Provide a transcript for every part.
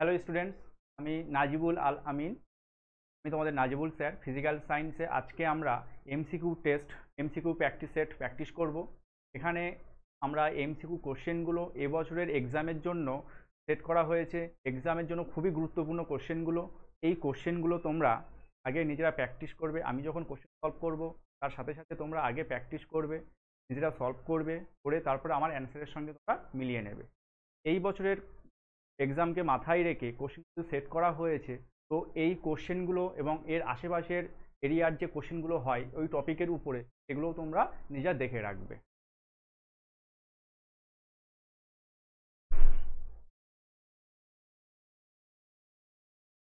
Hello students, আমি নাজিবুল আল আমিন। আমি তোমাদের নাজিবুল স্যার। ফিজিক্যাল সায়েন্সে আজকে আমরা MCQ test, MCQ practice set practice করব। এখানে আমরা এমসিকিউ কোশ্চেনগুলো এবছরের এক্সামের জন্য সেট করা হয়েছে। এক্সামের জন্য খুবই গুরুত্বপূর্ণ কোশ্চেনগুলো। এই কোশ্চেনগুলো তোমরা আগে নিজেরা প্র্যাকটিস করবে। আমি যখন কোশ্চেন সলভ করব তার সাথে সাথে তোমরা আগে প্র্যাকটিস করবে, নিজেরা সলভ করবে, করে তারপরে আমার অ্যান্সারের সঙ্গে তোমরা মিলিয়ে নেবে। এই বছরের এক্সামকে মাথায় রেখে কোশ্চেনগুলো সেট করা হয়েছে। তো এই কোশ্চেনগুলো এবং এর আশেপাশের এরিয়ার যে কোশ্চেনগুলো হয় ওই টপিকের উপরে, এগুলোও তোমরা নিজে দেখে রাখবে।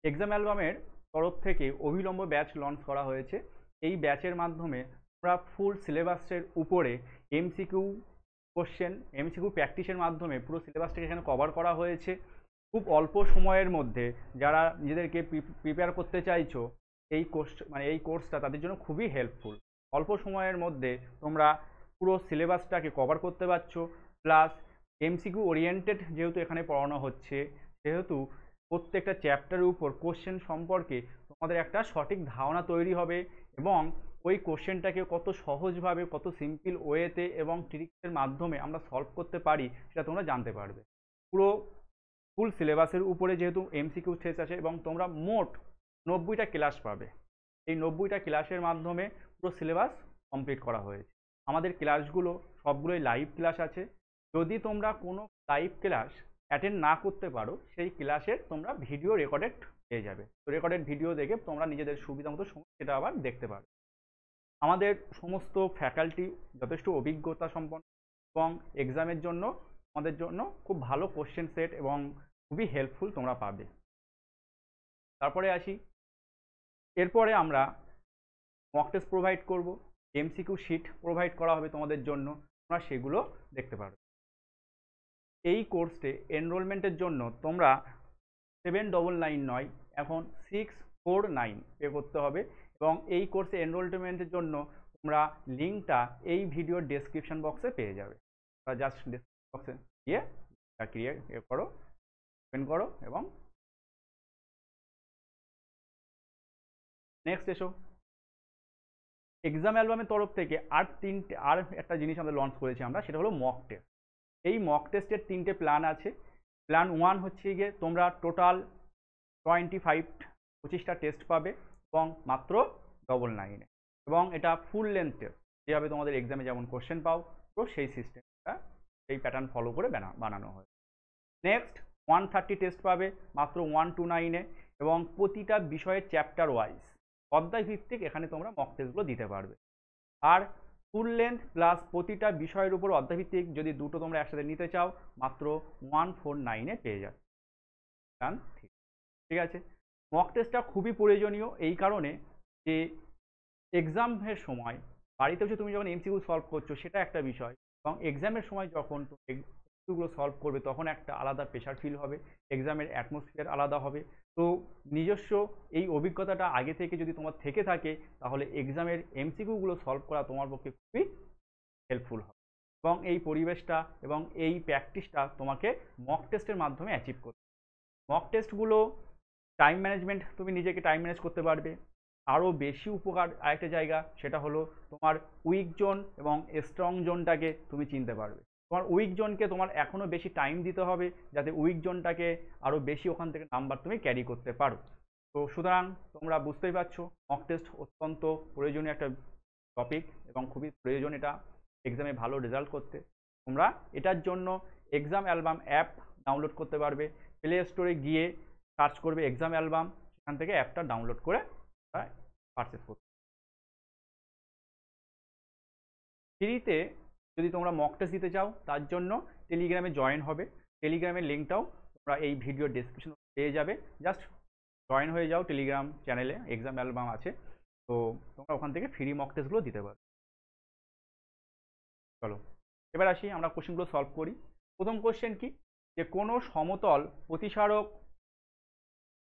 এক্সাম অ্যালবামের তরফ থেকে অভিলম্ব ব্যাচ লঞ্চ করা হয়েছে। এই ব্যাচের মাধ্যমে তোমরা ফুল সিলেবাসের উপরে এমসিকিউ কোশ্চেন, এমসিকিউ প্র্যাকটিসের মাধ্যমে পুরো সিলেবাসটাকে এখানে কভার করা হয়েছে। খুব অল্প সময়ের মধ্যে যারা নিজেদেরকে প্রিপেয়ার করতে চাইছো, এই কোর্সটা তাদের জন্য খুবই হেল্পফুল। অল্প সময়ের মধ্যে তোমরা পুরো সিলেবাসটাকে কভার করতে পারছো। প্লাস এমসিকিউ ওরিয়েন্টেড যেহেতু এখানে পড়ানো হচ্ছে, সেহেতু প্রত্যেকটা চ্যাপ্টারের উপর কোশ্চেন সম্পর্কে তোমাদের একটা সঠিক ধারণা তৈরি হবে এবং ওই কোশ্চেনটাকে কত সহজভাবে, কত সিম্পল ওয়েতে এবং ট্রিক্সের মাধ্যমে আমরা সলভ করতে পারি সেটা তোমরা জানতে পারবে। পুরো ফুল সিলেবাসের উপরে যেহেতু এমসিকিউ টেস্ট আছে এবং তোমরা মোট 90টা ক্লাস পাবে। এই 90টা ক্লাসের মাধ্যমে পুরো সিলেবাস কমপ্লিট করা হয়েছে। আমাদের ক্লাসগুলো সবগুলোই লাইভ ক্লাস আছে। যদি তোমরা কোনো লাইভ ক্লাস অ্যাটেন্ড না করতে পারো, সেই ক্লাসের তোমরা ভিডিও রেকর্ডেড পেয়ে যাবে। তো রেকর্ডেড ভিডিও দেখে তোমরা নিজেদের সুবিধা মতো সময় সেটা আবার দেখতে পারো। আমাদের সমস্ত ফ্যাকাল্টি যথেষ্ট অভিজ্ঞতা সম্পন্ন এবং এক্সামের জন্য আমাদের জন্য খুব ভালো কোশ্চেন সেট এবং খুবই হেল্পফুল তোমরা পাবে। তারপরে আসি, এরপরে আমরা মক টেস্ট প্রোভাইড করব, এমসিকিউ শিট প্রোভাইড করা হবে তোমাদের জন্য, তোমরা সেগুলো দেখতে পারবে। এই কোর্সে এনরোলমেন্টের জন্য তোমরা 799 নয়, এখন 649 পে করতে হবে। এবং এই কোর্সে এনরোলমেন্টের জন্য তোমরা লিঙ্কটা এই ভিডিওর ডেসক্রিপশন বক্সে পেয়ে যাবে। জাস্ট ডেসক্রিপশন বক্সে গিয়ে ক্রিয়েট করো, ওপেন করো এবং নেক্সট এসো। এক্সাম অ্যালবামের তরফ থেকে আর একটা জিনিস আমরা লঞ্চ করেছি আমরা, সেটা হলো মক টেস্ট। এই মক টেস্টের 3টে প্ল্যান আছে। প্ল্যান 1 হচ্ছে গিয়ে তোমরা টোটাল 25টা টেস্ট পাবে এবং মাত্র 999 এবং এটা ফুল লেন্থ টেস্ট, যেভাবে তোমাদের এক্সামে যেমন কোশ্চেন পাও তো সেই সিস্টেমটা, সেই প্যাটার্ন ফলো করে বানানো হয়। নেক্সট 130 টেস্ট পাবে মাত্র 129 এবং প্রতিটা বিষয়ের চ্যাপ্টার ওয়াইজ অধ্যায় ভিত্তিক এখানে তোমরা মক টেস্টগুলো দিতে পারবে। আর ফুল লেন্থ প্লাস প্রতিটা বিষয়ের উপর অধ্যায়ভিত্তিক যদি দুটো তোমরা একসাথে নিতে চাও মাত্র 149 পেয়ে যাবে। ঠিক আছে। মক টেস্টটা খুবই প্রয়োজনীয় এই কারণে যে এক্সামের সময় বাড়িতে বসে তুমি যখন এমসিকিউ সলভ করছো সেটা একটা বিষয়, এবং এক্সামের সময় যখন এমসিকিউগুলো সলভ করবে তখন একটা আলাদা প্রেশার ফিল হবে, এক্সামের অ্যাটমসফিয়ার আলাদা হবে। তো নিজস্ব এই অভিজ্ঞতাটা আগে থেকে যদি তোমার থেকে থাকে তাহলে এক্সামের এমসিকিউগুলো সলভ করা তোমার পক্ষে খুবই হেল্পফুল হবে এবং এই পরিবেশটা এবং এই প্র্যাকটিসটা তোমাকে মক টেস্টের মাধ্যমে অ্যাচিভ করতে। মক টেস্টগুলো টাইম ম্যানেজমেন্ট, তুমি নিজেকে টাইম ম্যানেজ করতে পারবে। আরও বেশি উপকার আরেকটা জায়গা, সেটা হলো তোমার উইক জোন এবং স্ট্রং জোনটাকে তুমি চিনতে পারবে। তোমার উইক জোনকে তোমার এখনও বেশি টাইম দিতে হবে যাতে উইক জোনটাকে আরও বেশি ওখান থেকে নাম্বার তুমি ক্যারি করতে পারো। তো সুতরাং তোমরা বুঝতেই পারছো মক টেস্ট অত্যন্ত প্রয়োজনীয় একটা টপিক এবং খুবই প্রয়োজন এটা এক্সামে ভালো রেজাল্ট করতে। তোমরা এটার জন্য এক্সাম অ্যালবাম অ্যাপ ডাউনলোড করতে পারবে। প্লে স্টোরে গিয়ে সার্চ করবে এক্সাম অ্যালবাম, সেখান থেকে অ্যাপটা ডাউনলোড করে পারচেস করতে। ফ্রিতে যদি তোমরা মক টেস্ট দিতে চাও তার জন্য টেলিগ্রামে জয়েন হবে। টেলিগ্রামের লিঙ্কটাও তোমরা এই ভিডিও ডেসক্রিপশন পেয়ে যাবে। জাস্ট জয়েন হয়ে যাও টেলিগ্রাম চ্যানেলে, এক্সাম অ্যালবাম আছে, তো তোমরা ওখান থেকে ফ্রি মক টেস্টগুলো দিতে পারো। চলো এবার আসি, আমরা কোশ্চেনগুলো সলভ করি। প্রথম কোশ্চেন কি, যে কোনো সমতল প্রতিসারক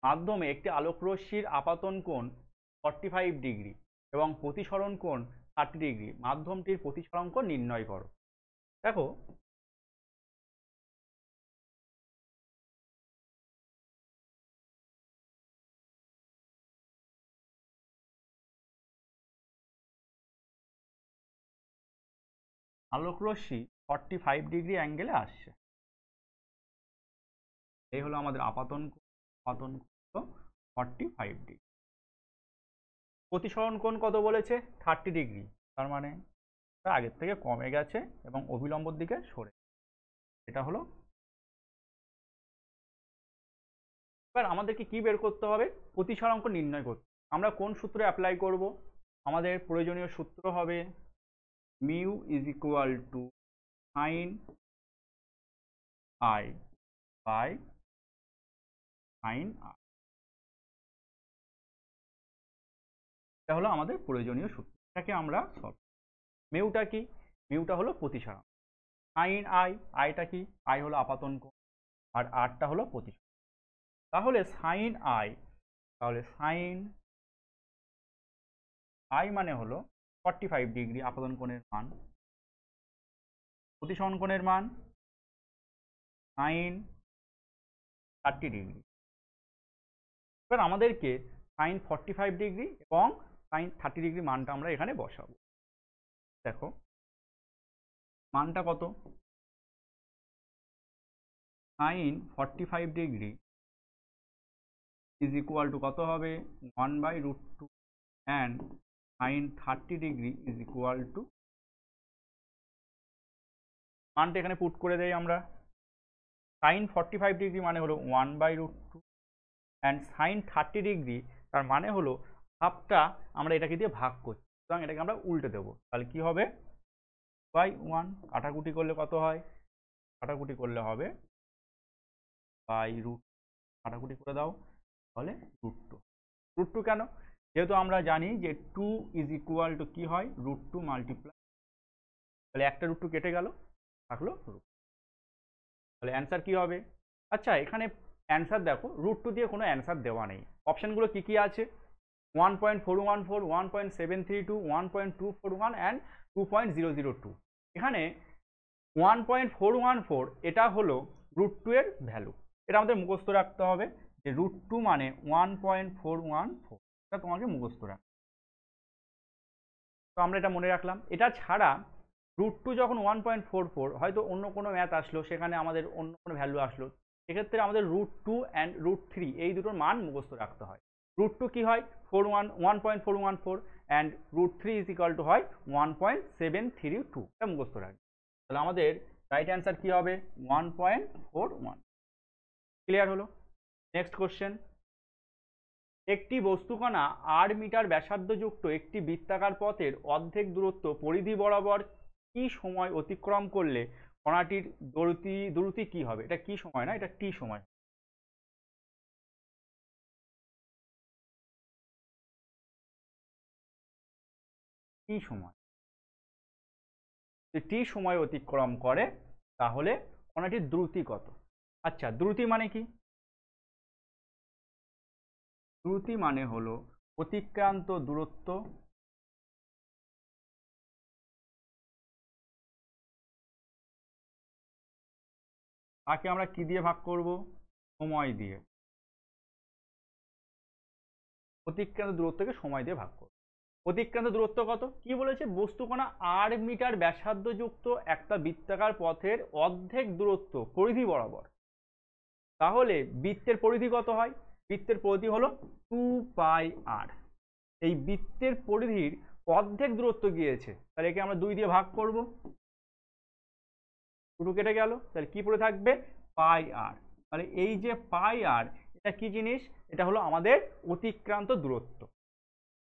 মাধ্যমে একটি আলোকরশ্মির আপাতন কোণ 45 ডিগ্রি এবং প্রতিসরণ কোণ 30 ডিগ্রি, মাধ্যমটির প্রতিসরণ কোণ নির্ণয় করো। দেখো আলোক রশ্মি 45 ডিগ্রি অ্যাঙ্গেলে আসছে। এই হলো আমাদের আপাতন কোণ 45 ডিগ্রি। প্রতিসরণ কোণ কত বলেছে? 30 ডিগ্রি। তার মানে আগের থেকে কমে গেছে এবং অভিলম্বর দিকে সরে, এটা হলো। এবার আমাদেরকে কি বের করতে হবে? প্রতিসরাঙ্ক নির্ণয় করতে। আমরা কোন সূত্রে অ্যাপ্লাই করব? আমাদের প্রয়োজনীয় সূত্র হবে mu is equal to sine i by sine r. এটা হলো আমাদের প্রয়োজনীয় সূত্র। এটাকে আমরা সলভ। মিউটা কি? মিউটা হলো প্রতিসরাঙ্ক। সাইন আই, আইটা কি? আই হলো আপাতন কোণ, আর আরটা হলো প্রতিসরাঙ্ক। তাহলে সাইন আই, তাহলে সাইন আই মানে হলো 45 ডিগ্রি আপাতন কোণের মান, প্রতিসরণ কোণের মান সাইন 30 ডিগ্রি। এবার আমাদেরকে সাইন 45 ডিগ্রি এবং সাইন 30 ডিগ্রি মানটা আমরা এখানে বসাবো। দেখো মানটা কত? Sine 45 degree is equal to কত হবে? 1/√2 and sine 30 degree is equal to, মানটা এখানে পুট করে দেই আমরা। সাইন 45 ডিগ্রি মানে হলো 1/√2 অ্যান্ড সাইন 30 ডিগ্রি তার মানে হলো হাফটা আমরা এটাকে দিয়ে ভাগ করছি, সুতরাং এটাকে আমরা উল্টে দেবো। তাহলে কি হবে? বাই 1। কাটাকুটি করলে কত হয়? কাটাকুটি করলে হবে বাই√, কাটাকুটি করে দাও, তাহলে √2। √2 কেন? যেহেতু আমরা জানি যে 2 ইজ ইকুয়াল টু কি হয়? √2 মাল্টিপ্লাই, তাহলে একটা √2 কেটে গেল, থাকলো √2। তাহলে অ্যান্সার কি হবে? আচ্ছা এখানে অ্যান্সার দেখো, √2 দিয়ে কোনো অ্যান্সার দেওয়া নেই। অপশানগুলো কি কি আছে? 1.414, 1.732, 1.241 অ্যান্ড 2.002। এখানে 1.414 এটা হলো √2 এর ভ্যালু। এটা আমাদের মুখস্থ রাখতে হবে যে √2 মানে 1.414, এটা তোমাকে মুখস্থ রাখতে। তো আমরা এটা মনে রাখলাম। এটা ছাড়া √2 যখন 1.44, হয়তো অন্য কোনো ম্যাথ আসলো, সেখানে আমাদের অন্য কোনো ভ্যালু আসলো, সেক্ষেত্রে আমাদের √2 অ্যান্ড √3 এই দুটোর মান মুখস্থ রাখতে হয়। √2 কি হয়? 1.414 অ্যান্ড √3 ইজ ইকুয়াল টু হয় 1.732, এটা মুখস্থ রাখবে। তাহলে আমাদের রাইট অ্যান্সার কি হবে? 1.41। ক্লিয়ার হলো? Next question. একটি বস্তুকণা 8 মিটার ব্যাসার্ধযুক্ত একটি বৃত্তাকার পথের অর্ধেক দূরত্ব পরিধি বরাবর কি সময় অতিক্রম করলে কণাটির দ্রুতি কি হবে? এটা কি সময় না, এটা টি সময়। টি সময়, টি সময় অতিক্রম করে তাহলে কণাটির দ্রুতি কত? আচ্ছা দ্রুতি মানে কি? দ্রুতি মানে হলো অতিক্রান্ত দূরত্ব তাকে আমরা কি দিয়ে ভাগ করব? সময় দিয়ে। অতিক্রান্ত দূরত্বকে সময় দিয়ে ভাগ করব। অতিক্রান্ত দূরত্ব কত? কি বলেছে? বস্তুকণা 8 মিটার ব্যাসার্ধযুক্ত একটা বৃত্তাকার পথের অর্ধেক দূরত্ব পরিধি বরাবর। তাহলে বৃত্তের পরিধি কত হয়? বৃত্তের পরিধি হলো 2πr। এই বৃত্তের পরিধির অর্ধেক দূরত্ব গিয়েছে, তাহলে একে আমরা 2 দিয়ে ভাগ করব, 2 কেটে গেল, তাহলে কি পড়ে থাকবে? πr। তাহলে এই যে πr, এটা কি জিনিস? এটা হলো আমাদের অতিক্রান্ত দূরত্ব।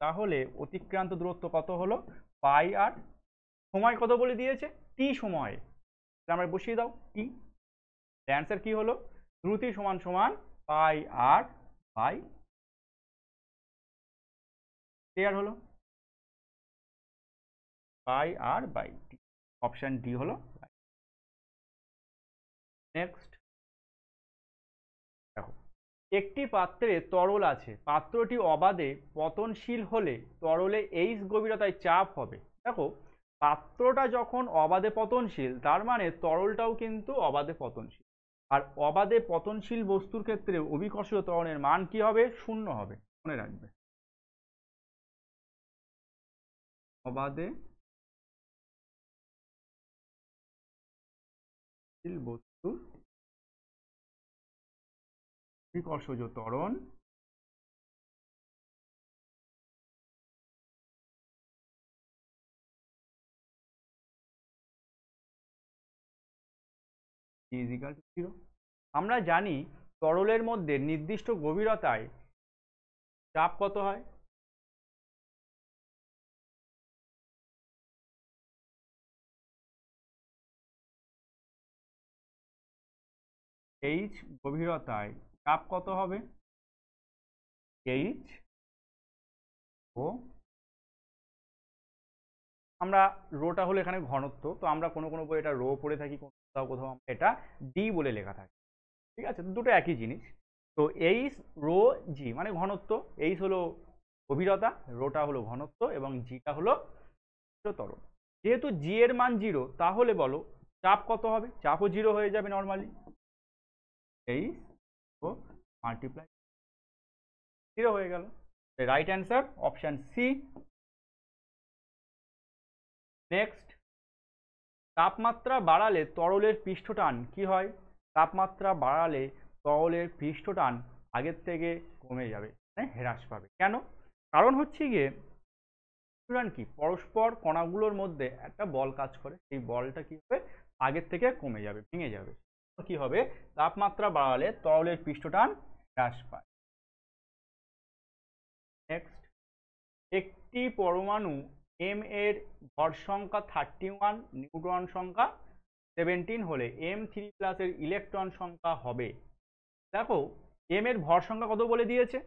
তাহলে অতিক্রান্ত দূরত্ব কত হলো? πr। সময় কত বলে দিয়েছে? টি সময়, আমরা বসিয়ে দাও টি। অ্যান্সার কি হলো? দ্রুতি সমান সমান πr বাই। ক্লিয়ার হলো? πr by T, option D হলো। নেক্সট দেখো, একটি পাত্রে তরল আছে, পাত্রটি অবাধে পতনশীল হলে তরলে এইচ গভীরতায় চাপ হবে। দেখো পাত্রটা যখন অবাধে পতনশীল, তার মানে তরলটাও কিন্তু অবাধে পতনশীল। আর অবাধে পতনশীল বস্তুর ক্ষেত্রে অভিকর্ষীয় ত্বরণের মান কি হবে? 0 হবে, মনে রাখবে। অবাধে স্থিতিশীল বস্তুর অভিকর্ষজ ত্বরণ ইজিক্যাল টু 0। আমরা জানি তরলের মধ্যে নির্দিষ্ট গভীরতায় চাপ কত হয়? এইচ গভীরতায় চাপ কত হবে? এইচ ও আমরা রোটা হলো এখানে ঘনত্ব, তো আমরা কোনো কোনো বই এটা রো পড়ে থাকি, কোথাও কোথাও আমরা এটা ডি বলে লেখা থাকে। ঠিক আছে, দুটো একই জিনিস। তো এইচ রো জি মানে ঘনত্ব, এইচ হলো গভীরতা, রোটা হলো ঘনত্ব এবং জিটা হলো ত্বরণ। যেহেতু জি এর মান 0, তাহলে বলো চাপ কত হবে? চাপও 0 হয়ে যাবে নর্মালি, এইচ ও মাল্টিপ্লাই 0 হয়ে গেল। Right answer option C. Next, তাপমাত্রা বাড়ালে তরলের পৃষ্ঠটান কি হয়? তাপমাত্রা বাড়ালে তরলের পৃষ্ঠটান আগের থেকে কমে যাবে, মানে হ্রাস পাবে। কেন? কারণ হচ্ছে গিয়ে কি পরস্পর কণাগুলোর মধ্যে একটা বল কাজ করে, সেই বলটা কি হবে আগের থেকে কমে যাবে, ভেঙে যাবে। কি হবে? তাপমাত্রা বাড়ালে তরলের পৃষ্ঠটান হ্রাস পায়। নেক্সট, একটি পরমাণু এম এর ভর সংখ্যা 31, নিউট্রন সংখ্যা 17 হলে M3+ এর ইলেকট্রন সংখ্যা হবে। দেখো এম এর ভর সংখ্যা কত বলে দিয়েছে?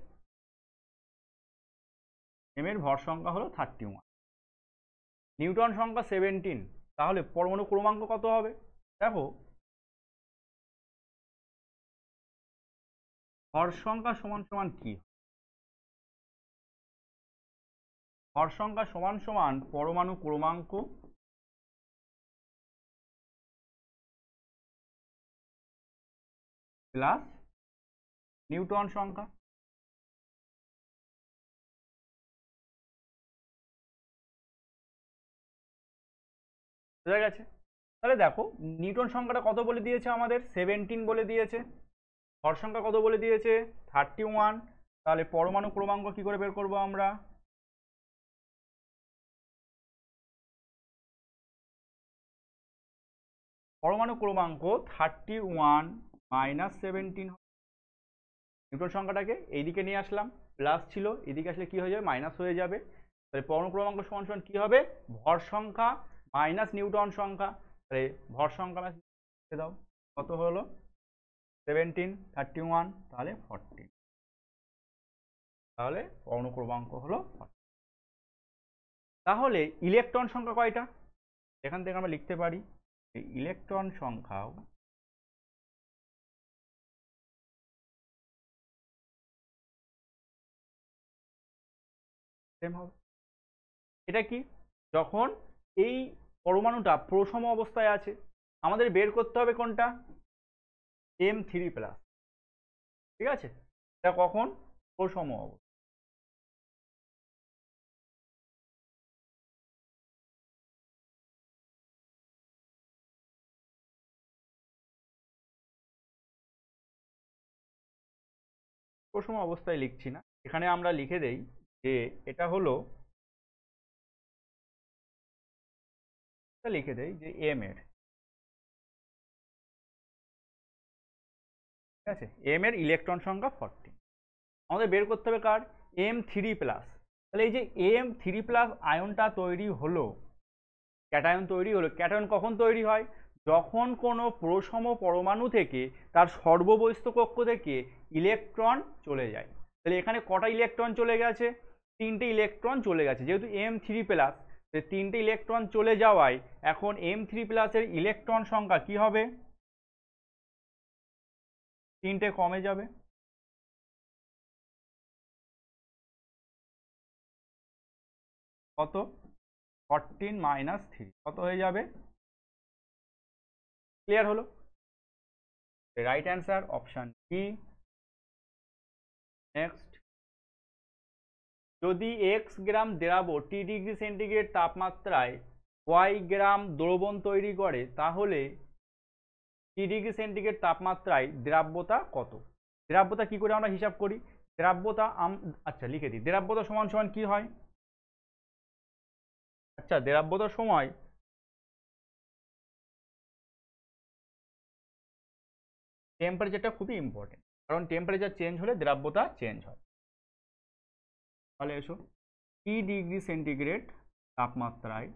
এম এর ভর সংখ্যা হলো 31, নিউটন সংখ্যা 17, তাহলে পরমাণু ক্রমাঙ্ক কত হবে? দেখো ভর সংখ্যা সমান সমান কি? ভর সংখ্যা সমান সমান পরমাণু ক্রমাঙ্ক প্লাস নিউটন সংখ্যা। বুঝা গেছে? তাহলে দেখো নিউটন সংখ্যাটা কত বলে দিয়েছে আমাদের? 17 বলে দিয়েছে। ভর সংখ্যা কত বলে দিয়েছে? 31। তাহলে পরমাণু ক্রমাঙ্ক কি করে বের করব আমরা? পরমাণু ক্রমাঙ্ক 31 মাইনাস 17। নিউটন সংখ্যাটাকে এইদিকে নিয়ে আসলাম, প্লাস ছিল, এদিকে আসলে কি হয়ে যাবে? মাইনাস হয়ে যাবে। তাহলে পরমাণু ক্রমাঙ্ক সমান সমান কি হবে? ভর সংখ্যা মাইনাস নিউটন সংখ্যা। তাহলে ভর সংখ্যা দাও, কত হলো? 17, 31, তাহলে 14। তাহলে পরমাণু ক্রমাঙ্ক হলো 14। তাহলে ইলেকট্রন সংখ্যা কয়টা? এখান থেকে আমরা লিখতে পারি ইলেকট্রন সংখ্যাও সেম হবে। এটা কি? যখন এই পরমাণুটা প্রসম অবস্থায় আছে, আমাদের বের করতে হবে কোনটা? M3+। ঠিক আছে, এটা কখন? প্রসম অবস্থা। প্রসম অবস্থায় লিখছি না, এখানে আমরা লিখে দেই যে এটা হলো, লিখে দেই যে এম এর, ঠিক আছে, এম এর ইলেকট্রন সংখ্যা 14। আমাদের বের করতে হবে কার? M3+। তাহলে এই যে M3+ আয়নটা তৈরি হলো, ক্যাটায়ন তৈরি হলো। ক্যাটায়ন কখন তৈরি হয়? যখন কোনো প্রসম পরমাণু থেকে তার সর্ববহিস্থ কক্ষ থেকে ইলেকট্রন চলে যায়। তাহলে এখানে কটা ইলেকট্রন চলে গেছে? 3টে ইলেকট্রন চলে গেছে। যেহেতু M3+, 3টে ইলেকট্রন চলে যাওয়ায় এখন M3+ এর ইলেকট্রন সংখ্যা কি হবে? 3টে কমে যাবে। কত? 14 মাইনাস 3 কত হয়ে যাবে? ক্লিয়ার হলো? Right answer option B. Next, যদি x গ্রাম দ্রাব্য T°C তাপমাত্রায় y গ্রাম দ্রবণ তৈরি করে, তাহলে টি°C তাপমাত্রায় দ্রাব্যতা কত? দ্রাব্যতা কি করে আমরা হিসাব করি? দ্রাব্যতা আচ্ছা লিখে দিই, দ্রাব্যতা সমান সমান কি হয়? আচ্ছা দ্রাব্যতার সময় টেম্পারেচারটা খুবই ইম্পর্টেন্ট, কারণ টেম্পারেচার চেঞ্জ হলে দ্রাব্যতা চেঞ্জ হয়। তাহলে এসো, টি°C তাপমাত্রায়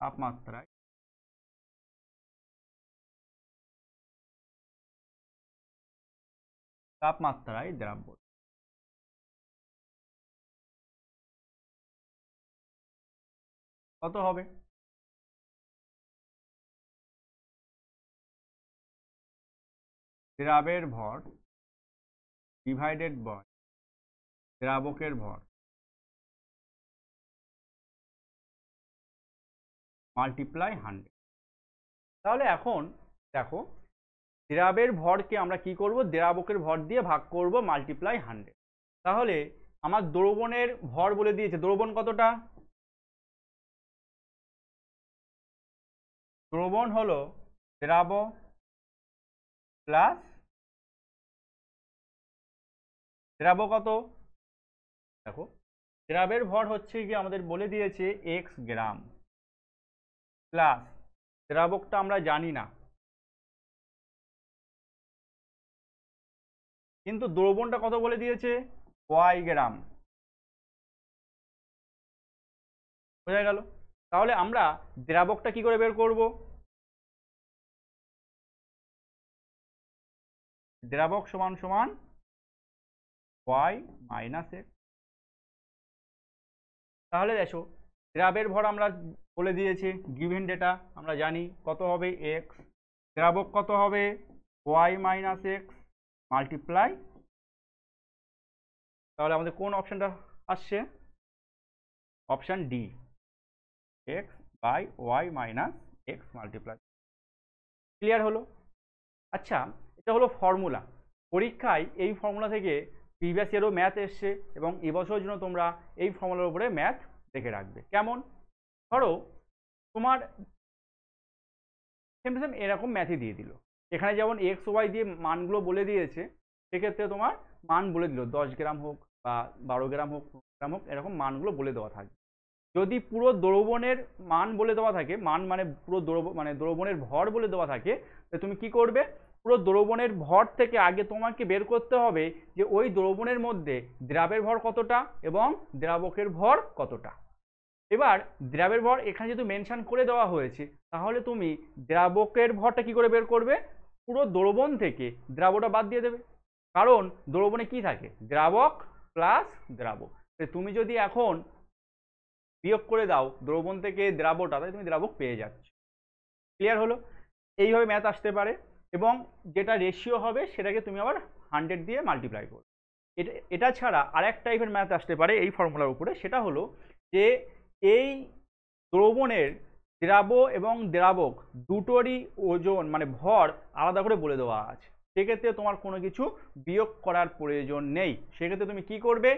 তাপমাত্রায় তাপমাত্রায় দ্রাব্যতা কত হবে? দ্রাবের ভর ডিভাইডেড বাই দ্রাবকের ভর মাল্টিপ্লাই 100। তাহলে এখন দেখো, দ্রাবের ভরকে আমরা কি করব? দ্রাবকের ভর দিয়ে ভাগ করব মাল্টিপ্লাই 100। তাহলে আমার দ্রবণের ভর বলে দিয়েছে, দ্রবণ কতটা? দ্রবণ হলো দ্রাব প্লাস দ্রাব কত? দেখো, দ্রাবের ভর হচ্ছে কি আমাদের বলে দিয়েছে x গ্রাম, প্লাস দ্রাবকটা আমরা জানি না, কিন্তু দ্রবণটা কত বলে দিয়েছে? y গ্রাম। বোঝা গেল? তাহলে আমরা দ্রাবকটা কি করে বের করব? দ্রাবক সমান সমান y মাইনাস x। তাহলে দেখো, দ্রাবের ভর আমরা বলে দিয়েছে, গিভেন ডেটা আমরা জানি কত হবে x, দ্রাবক কত হবে y মাইনাস x মাল্টিপ্লাই। তাহলে আমাদের কোন অপশনটা আসছে? Option D, x by y minus x multiply. Clear হলো? আচ্ছা, এটা হলো ফর্মুলা। পরীক্ষায় এই ফর্মুলা থেকে প্রিভিয়াস ইয়ারও ম্যাথ এসছে, এবং এবছরের জন্য তোমরা এই ফর্মুলার উপরে ম্যাথ দেখে রাখবে। কেমন? ধরো তোমার সেম সেম এরকম ম্যাথই দিয়ে দিল, এখানে যেমন এক্স ওয়াই দিয়ে মানগুলো বলে দিয়েছে, সেক্ষেত্রে তোমার মান বলে দিল 10 গ্রাম হোক বা 12 গ্রাম হোক, 15 গ্রাম হোক, এরকম মানগুলো বলে দেওয়া থাকবে। যদি পুরো দ্রবণের মান বলে দেওয়া থাকে, মান মানে পুরো দ্রবণের ভর বলে দেওয়া থাকে, তো তুমি কি করবে? পুরো দ্রবণের ভর থেকে আগে তোমাকে বের করতে হবে যে ওই দ্রবণের মধ্যে দ্রাবের ভর কতটা এবং দ্রাবকের ভর কতটা। এবার দ্রাবের ভর এখানে যেহেতু মেনশন করে দেওয়া হয়েছে, তাহলে তুমি দ্রাবকের ভরটা কি করে বের করবে? পুরো দ্রবণ থেকে দ্রাবকটা বাদ দিয়ে দেবে, কারণ দ্রবণে কি থাকে? দ্রাবক প্লাস দ্রাবক। তুমি যদি এখন বিয়োগ করে দাও দ্রবণ থেকে দ্রাবকটা, তাহলে তুমি দ্রাবক পেয়ে যাচ্ছ। ক্লিয়ার হলো? এইভাবে ম্যাথ আসতে পারে, এবং যেটা রেশিও হবে সেটাকে তুমি আবার 100 দিয়ে মাল্টিপ্লাই করো। এটা ছাড়া আরেক টাইপের ম্যাথ আসতে পারে এই ফর্মুলার উপরে, সেটা হলো যে এই দ্রবণের দ্রাব এবং দ্রাবক দুটোরই ওজন মানে ভর আলাদা করে বলে দেওয়া আছে, সেক্ষেত্রে তোমার কোনো কিছু বিয়োগ করার প্রয়োজন নেই। সেক্ষেত্রে তুমি কি করবে?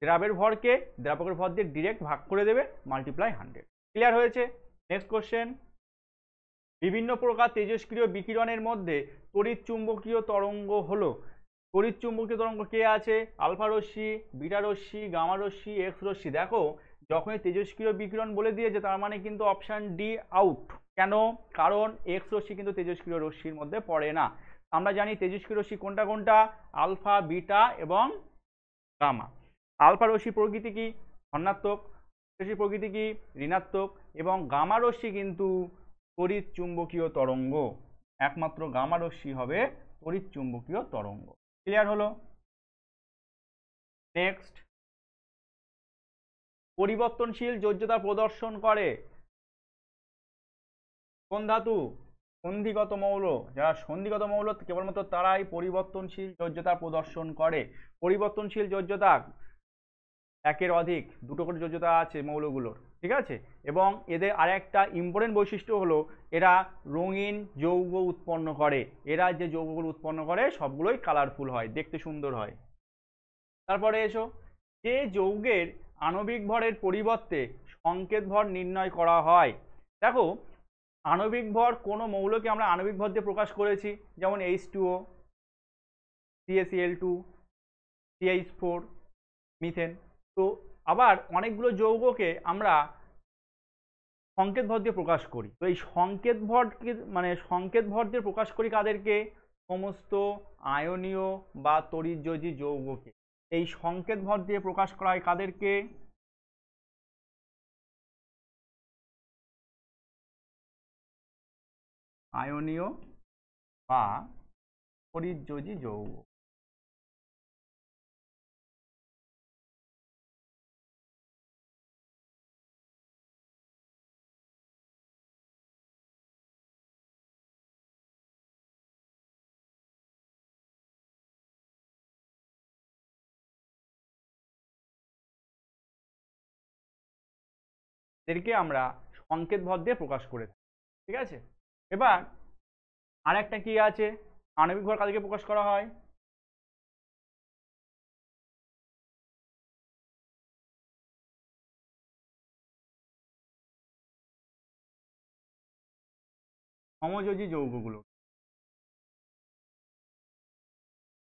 দ্রাবের ভরকে দ্রাবকের ভর দিয়ে ডিরেক্ট ভাগ করে দেবে মাল্টিপ্লাই 100। ক্লিয়ার হয়েছে? নেক্সট কোশ্চেন, বিভিন্ন প্রকার তেজস্ক্রিয় বিকিরণের মধ্যে তড়িৎ চুম্বকীয় তরঙ্গ হলো। তড়িৎ চুম্বকীয় তরঙ্গ কে আছে? আলফা রশ্মি, বিটা রশ্মি, গামা রশ্মি, এক্স রশ্মি। দেখো, যখনই তেজস্ক্রিয় বিকিরণ বলে দিয়েছে, তার মানে কিন্তু অপশন ডি আউট। কেন? কারণ এক্স রশ্মি কিন্তু তেজস্ক্রিয় রশ্মির মধ্যে পড়ে না। আমরা জানি তেজস্ক্রিয় রশ্মি কোনটা কোনটা? আলফা, বিটা এবং গামা। আলফা রশ্মি প্রকৃতি কি? ধনাত্মক। রশ্মি প্রকৃতি কি? ঋণাত্মক। এবং গামা রশ্মি কিন্তু তড়িৎ চুম্বকীয় তরঙ্গ। একমাত্র গামা রশ্মি হবে তড়িৎ চুম্বকীয় তরঙ্গ। ক্লিয়ার হলো? নেক্সট, পরিবর্তনশীল যোজ্যতা প্রদর্শন করে কোন ধাতু? সন্ধিগত মৌল। যারা সন্ধিগত মৌল কেবলমাত্র তারাই পরিবর্তনশীল যোজ্যতা প্রদর্শন করে। পরিবর্তনশীল যোজ্যতা একের অধিক, দুটো করে যোজ্যতা আছে মৌলগুলোর, ঠিক আছে। এবং এদের আরেকটা ইম্পর্টেন্ট বৈশিষ্ট্য হলো এরা রঙিন যৌগ উৎপন্ন করে। এরা যে যৌগগুলো উৎপন্ন করে সবগুলোই কালারফুল হয়, দেখতে সুন্দর হয়। তারপরে এসো, যে যৌগের আণবিক ভরের পরিবর্তে সংকেত ভর নির্ণয় করা হয়। দেখো, আণবিক ভর কোনো মৌলকে আমরা আণবিক ভর দিয়ে প্রকাশ করেছি, যেমন H2O, CaCl2, CH4, মিথেন। তো আবার অনেকগুলো যৌগকে আমরা সংকেত ভর দিয়ে প্রকাশ করি। তো এই সংকেত ভরকে মানে সংকেত ভর দিয়ে প্রকাশ করি কাদেরকে? সমস্ত আয়নীয় বা তড়িৎযোজী যৌগকে। এই সংকেত ভর দিয়ে প্রকাশ করা হয় কাদেরকে? আয়নীয় বা তড়িৎযোজী যৌগ। এদেরকে আমরা সংকেত ভর দিয়ে প্রকাশ করে থাকি। ঠিক আছে। এবার আরেকটা কি আছে? আণবিক ভর কাদেরকে প্রকাশ করা হয়? সমযোজী যৌগগুলো।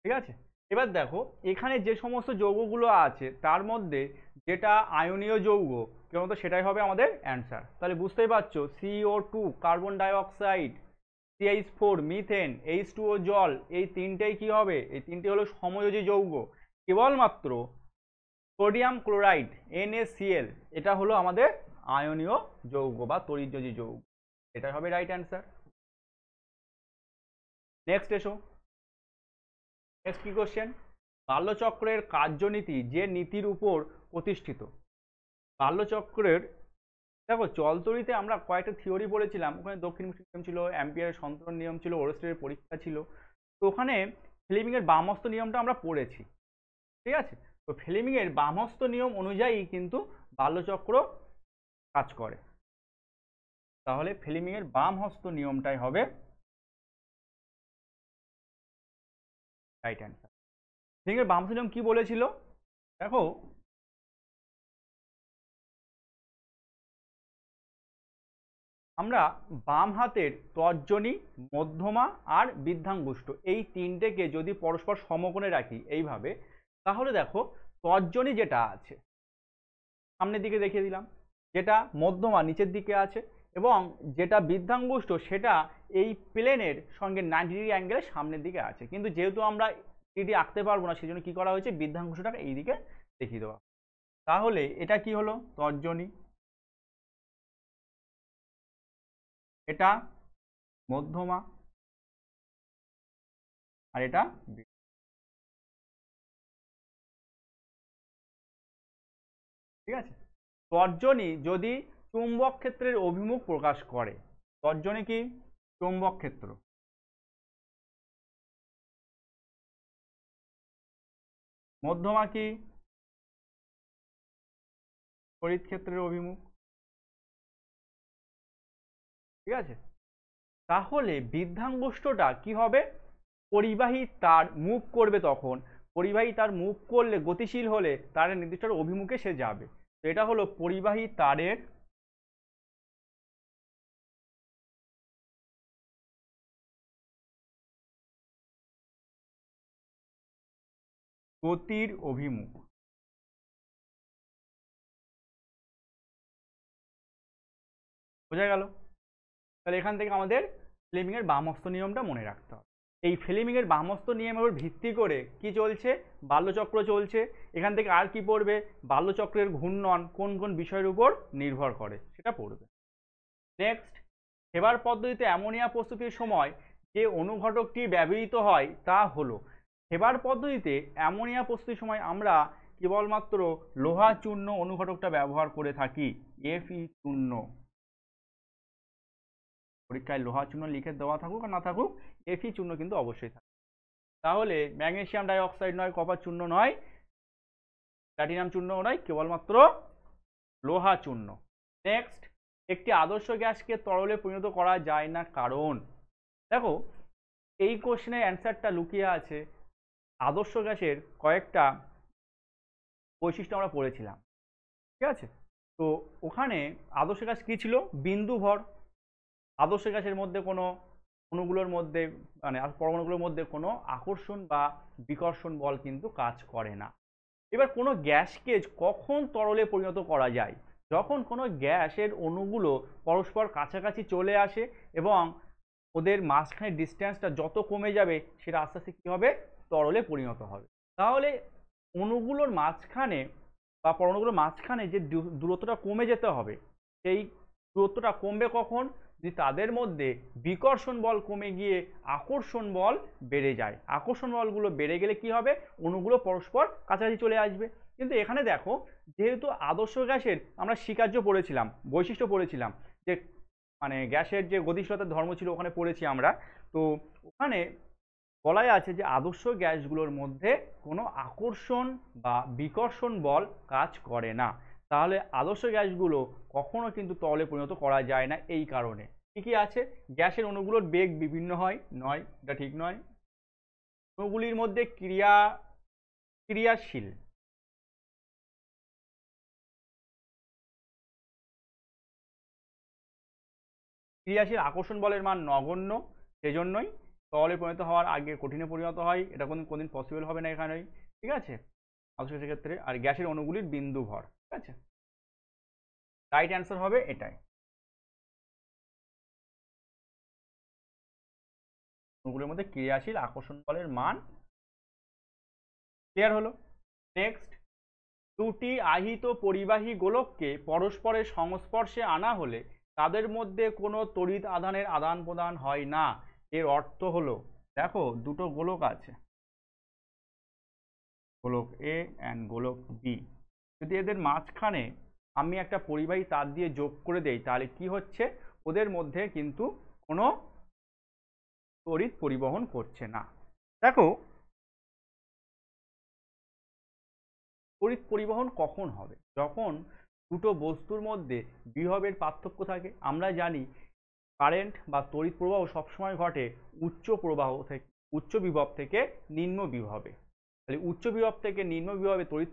ঠিক আছে। এবার দেখো, এখানে যে সমস্ত যৌগগুলো আছে তার মধ্যে যেটা আয়নীয় যৌগ কেবলমাত্র সেটাই হবে আমাদের অ্যান্সার। তাহলে বুঝতেই পারছো, CO2 carbon dioxide, CH4 methane, H2O জল, এই তিনটেই কি হবে? এই তিনটে হলো সমযোজী যৌগ। কেবলমাত্র সোডিয়াম ক্লোরাইড NaCl এটা হলো আমাদের আয়নীয় যৌগ বা তড়িৎযোজী যৌগ। এটাই হবে রাইট অ্যান্সার। নেক্সট এসো, নেক্সট কি কোশ্চেন? বাল্যচক্রের কার্যনীতি যে নীতির উপর প্রতিষ্ঠিত। বাল্যচক্রের, দেখো জলতড়িতে আমরা কয়েকটা থিওরি পড়েছিলাম, ওখানে দক্ষিণমুখী নিয়ম ছিল, অ্যাম্পিয়ারের সন্তরণ নিয়ম ছিল, ওরস্টের পরীক্ষা ছিল। তো ওখানে ফ্লেমিংয়ের বামহস্ত নিয়মটা আমরা পড়েছি। ঠিক আছে। তো ফ্লেমিংয়ের বামহস্ত নিয়ম অনুযায়ী কিন্তু বাল্যচক্র কাজ করে। তাহলে ফ্লেমিংয়ের বামহস্ত নিয়মটাই হবে রাইট অ্যান্সার। ফ্লেমিংয়ের বামহস্ত নিয়ম কি বলেছিল? দেখো, আমরা বাম হাতের তর্জনী, মধ্যমা আর বৃদ্ধাঙ্গুষ্ঠ এই তিনটেকে যদি পরস্পর সমকোণে রাখি এইভাবে, তাহলে দেখো তর্জনী যেটা আছে সামনের দিকে দেখিয়ে দিলাম, যেটা মধ্যমা নিচের দিকে আছে, এবং যেটা বৃদ্ধাঙ্গুষ্ঠ সেটা এই প্লেনের সঙ্গে 90 ডিগ্রি অ্যাঙ্গেলের সামনের দিকে আছে। কিন্তু যেহেতু আমরা 3D আঁকতে পারবো না, সেই জন্য কি করা হয়েছে, বৃদ্ধাঙ্গুষ্ঠটাকে এই দিকে দেখিয়ে দেওয়া। তাহলে এটা কি হলো? তর্জনী। এটা মধ্যমা, আর এটা। ঠিক আছে। তর্জনী যদি চুম্বক ক্ষেত্রের অভিমুখ প্রকাশ করে, তর্জনী কি? চুম্বক ক্ষেত্র। মধ্যমা কি? তড়িৎ ক্ষেত্রের অভিমুখ। ঠিক আছে। তাহলে বৃদ্ধাঙ্গুষ্ঠটা কি হবে? পরিবাহী তার মুভ করবে, তখন পরিবাহী তার মুভ করলে, গতিশীল হলে তার নির্দিষ্ট অভিমুখে সে যাবে। তো এটা হলো পরিবাহী তারের গতির অভিমুখ। বোঝা গেল? তাহলে এখান থেকে আমাদের ফ্লেমিংয়ের বামহস্ত নিয়মটা মনে রাখতে হবে। এই ফ্লেমিংয়ের বামহস্ত নিয়মের উপর ভিত্তি করে কি চলছে? বাল্যচক্র চলছে। এখান থেকে আর কি পড়বে? বাল্যচক্রের ঘূর্ণন কোন কোন বিষয়ের উপর নির্ভর করে সেটা পড়বে। নেক্সট, সেবার পদ্ধতিতে অ্যামোনিয়া প্রস্তুতির সময় যে অনুঘটকটি ব্যবহৃত হয় তা হলো। সেবার পদ্ধতিতে অ্যামোনিয়া প্রস্তুতির সময় আমরা কেবলমাত্র লোহা চূর্ণ অনুঘটকটা ব্যবহার করে থাকি, Fe চূর্ণ। পরীক্ষায় লোহা চূর্ণ লিখে দেওয়া থাকুক আর না থাকুক, Fe চূর্ণ কিন্তু অবশ্যই থাকে। তাহলে ম্যাগনেসিয়াম ডাইঅক্সাইড নয়, কপার চূর্ণ নয়, প্ল্যাটিনাম চূর্ণ নয়, কেবলমাত্র লোহা চূর্ণ। নেক্সট, একটি আদর্শ গ্যাসকে তরলে পরিণত করা যায় না কারণ, দেখো এই কোশ্চেনের অ্যান্সারটা লুকিয়ে আছে। আদর্শ গ্যাসের কয়েকটা বৈশিষ্ট্য আমরা পড়েছিলাম, ঠিক আছে? তো ওখানে আদর্শ গ্যাস কী ছিল? বিন্দু ভর। আদর্শ গ্যাসের মধ্যে কোনো অণুগুলোর মধ্যে মানে পরমাণুগুলোর মধ্যে কোনো আকর্ষণ বা বিকর্ষণ বল কিন্তু কাজ করে না। এবার কোনো গ্যাসকে কখন তরলে পরিণত করা যায়? যখন কোনো গ্যাসের অণুগুলো পরস্পর কাছাকাছি চলে আসে এবং ওদের মাঝখানে ডিস্টেন্সটা যত কমে যাবে সেটা আস্তে আস্তে কী হবে? তরলে পরিণত হবে। তাহলে অণুগুলোর মাঝখানে বা পরমাণুগুলোর মাঝখানে যে দূরত্বটা কমে যেতে হবে, সেই দূরত্বটা কমবে কখন? যদি তাদের মধ্যে বিকর্ষণ বল কমে গিয়ে আকর্ষণ বল বেড়ে যায়। আকর্ষণ বলগুলো বেড়ে গেলে কি হবে? অণুগুলো পরস্পর কাছাকাছি চলে আসবে। কিন্তু এখানে দেখো, যেহেতু আদর্শ গ্যাসের আমরা স্বীকার্য পড়েছিলাম, বৈশিষ্ট্য পড়েছিলাম, যে মানে গ্যাসের যে গতিশীলতার ধর্ম ছিল ওখানে পড়েছি আমরা। তো ওখানে বলাই আছে যে আদর্শ গ্যাসগুলোর মধ্যে কোনো আকর্ষণ বা বিকর্ষণ বল কাজ করে না। তাহলে আদর্শ গ্যাসগুলো কখনো কিন্তু তরলে পরিণত করা যায় না এই কারণে। কি কি আছে? গ্যাসের অণুগুলোর বেগ বিভিন্ন হয়, নয়, এটা ঠিক নয়। অণুগুলির মধ্যে ক্রিয়াশীল আকর্ষণ বলের মান নগণ্য, সেজন্যই তরলে পরিণত হওয়ার আগে কঠিনে পরিণত হয়। এটা কোনদিন পসিবল হবে না এখানেই, ঠিক আছে, আদর্শ গ্যাসের ক্ষেত্রে। আর গ্যাসের অণুগুলির বিন্দু ভর, ঠিক আছে, রাইট অ্যান্সার হবে এটাই। অণুগুলির মধ্যে ক্রিয়াশীল আকর্ষণ বলের মান। ক্লিয়ার হলো? নেক্সট, দুটি আহিত পরিবাহী গোলককে পরস্পরের সংস্পর্শে আনা হলে তাদের মধ্যে কোনো তড়িৎ আধানের আদান প্রদান হয় না। এর অর্থ হলো, দেখো দুটো গোলক আছে, গোলক এ অ্যান্ড গোলক বি। যদি এদের মাঝখানে আমি একটা পরিবাহী তার দিয়ে যোগ করে দেই তাহলে কি হচ্ছে? ওদের মধ্যে কিন্তু কোনো তড়িৎ পরিবহন করছে না। দেখো, তড়িৎ পরিবহন কখন হবে? যখন দুটো বস্তুর মধ্যে বিভবের পার্থক্য থাকে। আমরা জানি কারেন্ট বা তড়িৎ প্রবাহ সবসময় ঘটে উচ্চ প্রবাহ থেকে, উচ্চ বিভব থেকে নিম্ন বিভবে। তাহলে উচ্চ বিভব থেকে নিম্ন বিভবে তড়িৎ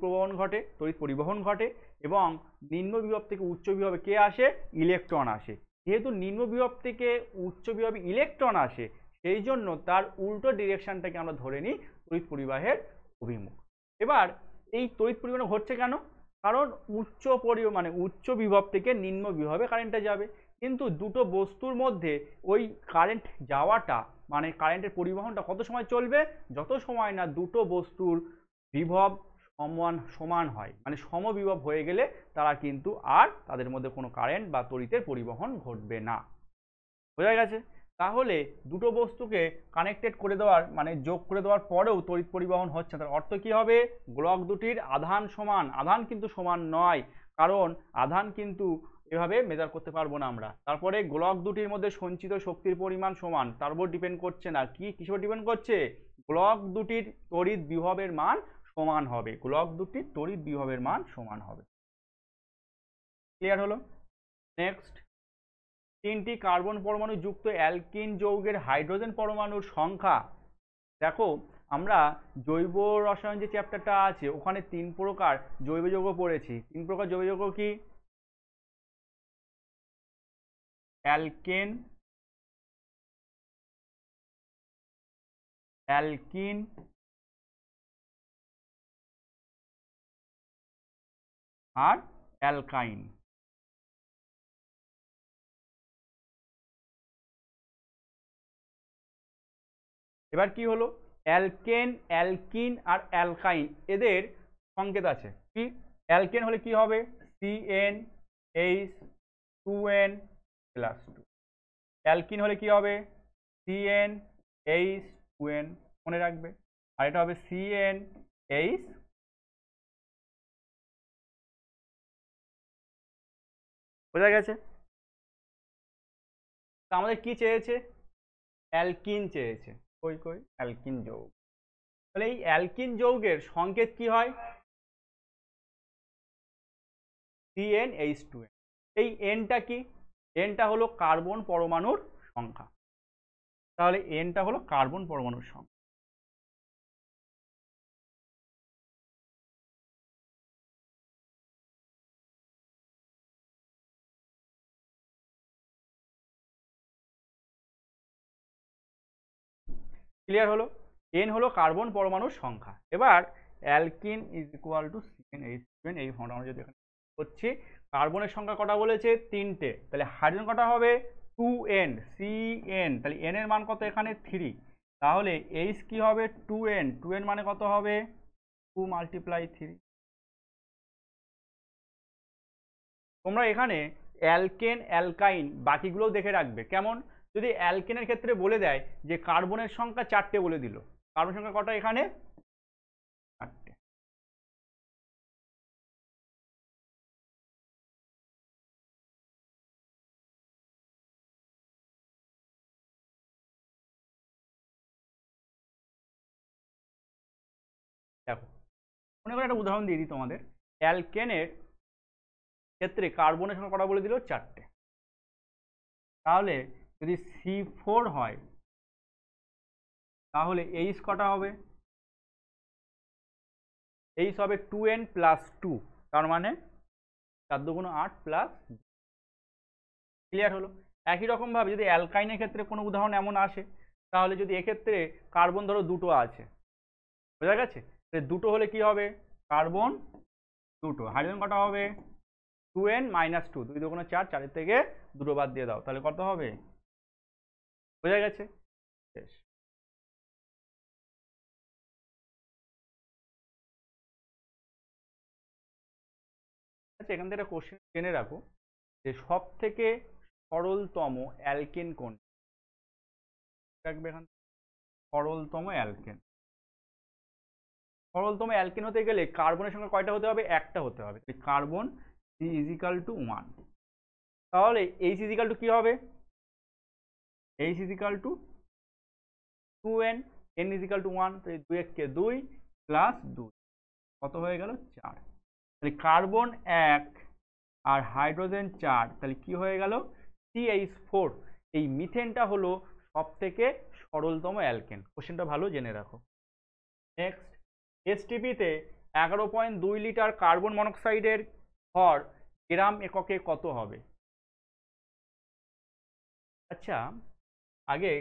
পরিবহন ঘটে এবং নিম্ন বিভব থেকে উচ্চ বিভবে কে আসে? ইলেকট্রন আসে। যেহেতু নিম্ন বিভব থেকে উচ্চ বিভবে ইলেকট্রন আসে, সেই জন্য তার উল্টো ডিরেকশনটাকে আমরা ধরে নিই তড়িৎ পরিবাহের অভিমুখ। এবার এই তড়িৎ পরিবহন ঘটছে কেন? কারণ উচ্চ বিভব থেকে নিম্ন বিভবে কারেন্টটা যাবে। কিন্তু দুটো বস্তুর মধ্যে ওই কারেন্ট যাওয়াটা মানে কারেন্টের পরিবহনটা কত সময় চলবে? যত সময় না দুটো বস্তুর বিভব সমান হয়, মানে সমবিভব হয়ে গেলে তারা কিন্তু আর তাদের মধ্যে কোনো কারেন্ট বা তড়িতের পরিবহন ঘটবে না। বোঝা গেছে? তাহলে দুটো বস্তুকে কানেক্টেড করে দেওয়ার মানে যোগ করে দেওয়ার পরেও তড়িৎ পরিবহন হচ্ছে, তার অর্থ কি হবে? গোলক দুটির আধান সমান। আধান কিন্তু সমান নয়, কারণ আধান কিন্তু এভাবে মেজার করতে পারবো না আমরা। তারপরে গোলক দুটির মধ্যে সঞ্চিত শক্তির পরিমাণ সমান, তার উপর ডিপেন্ড করছে না। কিসের উপর ডিপেন্ড করছে? গোলক দুটির তড়িৎ বিভবের মান সমান হবে। গোলক দুটির তড়িৎ বিভবের মান সমান হবে। ক্লিয়ার হলো? নেক্সট, তিনটি কার্বন পরমাণু যুক্ত অ্যালকিন যৌগের হাইড্রোজেন পরমাণুর সংখ্যা। দেখো, আমরা জৈব রসায়ন যে চ্যাপ্টারটা আছে ওখানে 3 প্রকার জৈব যৌগ পড়েছি। 3 প্রকার জৈব যৌগ কি? অ্যালকেন, অ্যালকিন, আর অ্যালকাইন। এবার কি হলো? অ্যালকেন, অ্যালকিন আর অ্যালকাইন এদের সংকেত আছে। কি? অ্যালকেন হলে কি হবে? CnH2n+2। অ্যালকিন হলে কি হবে? CnH2n, মনে রাখবে। আর এটা হবে CnH। বোঝা গেছে? তা আমাদের কি চেয়েছে? অ্যালকিন চেয়েছে। কই কই অ্যালকিন যৌগ। তাহলে এই অ্যালকিন যৌগের সংকেত কি হয়? CnH2n। এই এনটা কি? এনটা হলো কার্বন পরমাণুর সংখ্যা। তাহলে এনটা হলো কার্বন পরমাণুর সংখ্যা। ক্লিয়ার হলো? এন হলো কার্বন পরমাণুর সংখ্যা। এবার alkyne is equal two CnH7, এই ফর্মটা আমরা যদি এখানে করছি, কার্বনের সংখ্যা কটা বলেছে? 3টে। তাহলে হাইড্রোজেন কটা হবে? 2n, Cn, তাহলে n এর মান কত এখানে? 3। তাহলে H কি হবে? 2n, 2n মানে কত হবে? 2 × 3। তোমরা এখানে অ্যালকেন, অ্যালকাইন বাকিগুলোও দেখে রাখবে। কেমন? যদি অ্যালকেনের ক্ষেত্রে বলে দেয় যে কার্বনের সংখ্যা 4টে বলে দিল, কার্বন সংখ্যা কটা এখানে? 4টে। দেখো, মনে করে একটা উদাহরণ দিয়ে দিই তোমাদের। অ্যালকেনের ক্ষেত্রে কার্বনের সংখ্যা কটা বলে দিল? 4টে। তাহলে যদি C4 হয় তাহলে H কটা হবে? H হবে 2n + 2, তার মানে 4 × 2 = 8 প্লাস। ক্লিয়ার হলো? একই রকম ভাবে যদি অ্যালকাইনের ক্ষেত্রে কোনো উদাহরণ এমন আসে, তাহলে যদি এক্ষেত্রে কার্বন ধরো দুটো আছে, বোঝা গেছে? দুটো হলে কি হবে? কার্বন দুটো। হাইড্রোজেন কটা হবে? 2n - 2, 2 × 2 = 4, 4 থেকে দুটো বাদ দিয়ে দাও, তাহলে কত হবে? বোঝা গেছে? বেশ। আচ্ছা, এখান থেকে একটা কোশ্চেন জেনে রাখো যে সব থেকে সরলতম অ্যালকেন কোন? রাখবে এখান, সরলতম অ্যালকেন। সরলতম অ্যালকেন হতে গেলে কার্বনের সংখ্যা কয়টা হতে হবে? একটা হতে হবে। Carbon C = 1। তাহলে H = কি হবে? H = 2n, n = 1, তো এই 2 × 2 প্লাস 2 কত হয়ে গেল? 4। তাহলে কার্বন 1 আর হাইড্রোজেন 4, তাহলে কি হয়ে গেল? CH4। এই মিথেনটা হলো সব থেকে সরলতম অ্যালকেন। কোশ্চেনটা ভালো জেনে রাখো। নেক্সট, এসটিপিতে 11.2 লিটার কার্বন মনোক্সাইডের ভর গ্রাম এককে কত হবে? আচ্ছা, আগে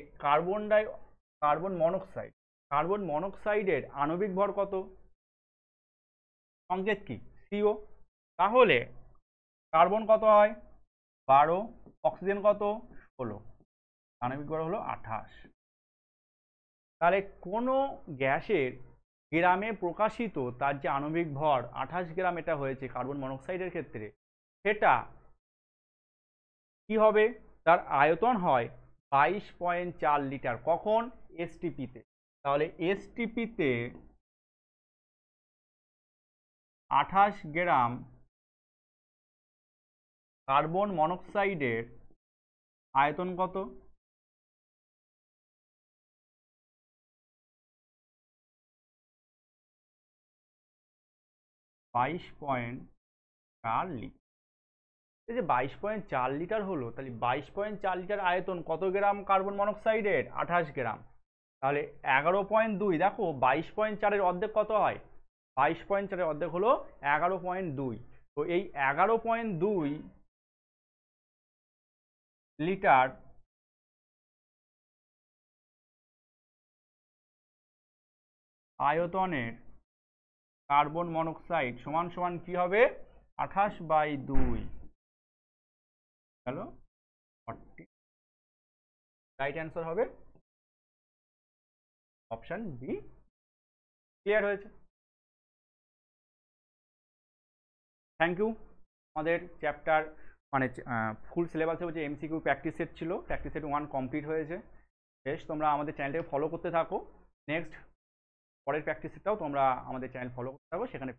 কার্বন মনোক্সাইডের আণবিক ভর কত? সংকেত কি? CO। তাহলে কার্বন কত হয়? 12, অক্সিজেন কত? 16, আণবিক ভর হলো 28। তাহলে কোনো গ্যাসের গ্রামে প্রকাশিত তার যে আণবিক ভর 28 গ্রাম এটা হয়েছে কার্বন মনোক্সাইডের ক্ষেত্রে, সেটা কি হবে? তার আয়তন হয় 22.4 লিটার। কখন? এসটিপিতে। তাহলে এসটিপিতে 28 গ্রাম কার্বন মনোক্সাইডের আয়তন কত? 22.4 লিটার। এই যে 22.4 লিটার হলো, তাহলে 22.4 লিটার আয়তন কত গ্রাম কার্বন মনোক্সাইডের? 28 গ্রাম। তাহলে 11.2, দেখো 22.4-এর অর্ধেক কত হয়? 22.4-এর অর্ধেক হলো 11.2। তো এই 11.2 লিটার আয়তনের কার্বন মনোক্সাইড সমান সমান কি হবে? 28/2 গেল 40। রাইট অ্যান্সার হবে অপশন বি। ক্লিয়ার হয়েছে? Thank you. আমাদের চ্যাপ্টার মানে ফুল সিলেবাসে হচ্ছে এমসিকিউ প্র্যাকটিস সেট ছিল, প্র্যাকটিস সেট 1 কমপ্লিট হয়েছে। বেশ, তোমরা আমাদের চ্যানেলটাকে ফলো করতে থাকো। নেক্সট পরের প্র্যাকটিস সেটটাও তোমরা আমাদের চ্যানেল ফলো করতে থাকো, সেখানে